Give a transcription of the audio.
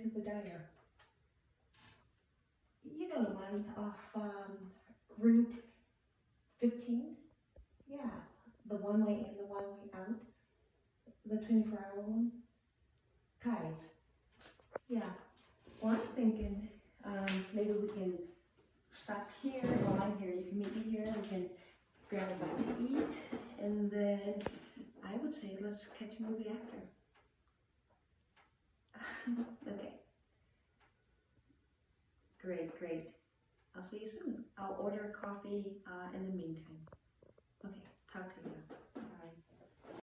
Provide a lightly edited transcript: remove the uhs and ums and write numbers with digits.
to the diner? You know the one off Route 15? Yeah, the one way in, the one way out. The 24-hour one. Kai's. Yeah. Well, I'm thinking maybe we can stop here. While I'm here, you can meet me here. We can grab a bite to eat, and then I would say let's catch a movie after. Okay. Great, great. I'll see you soon. I'll order coffee in the meantime. Okay, talk to you.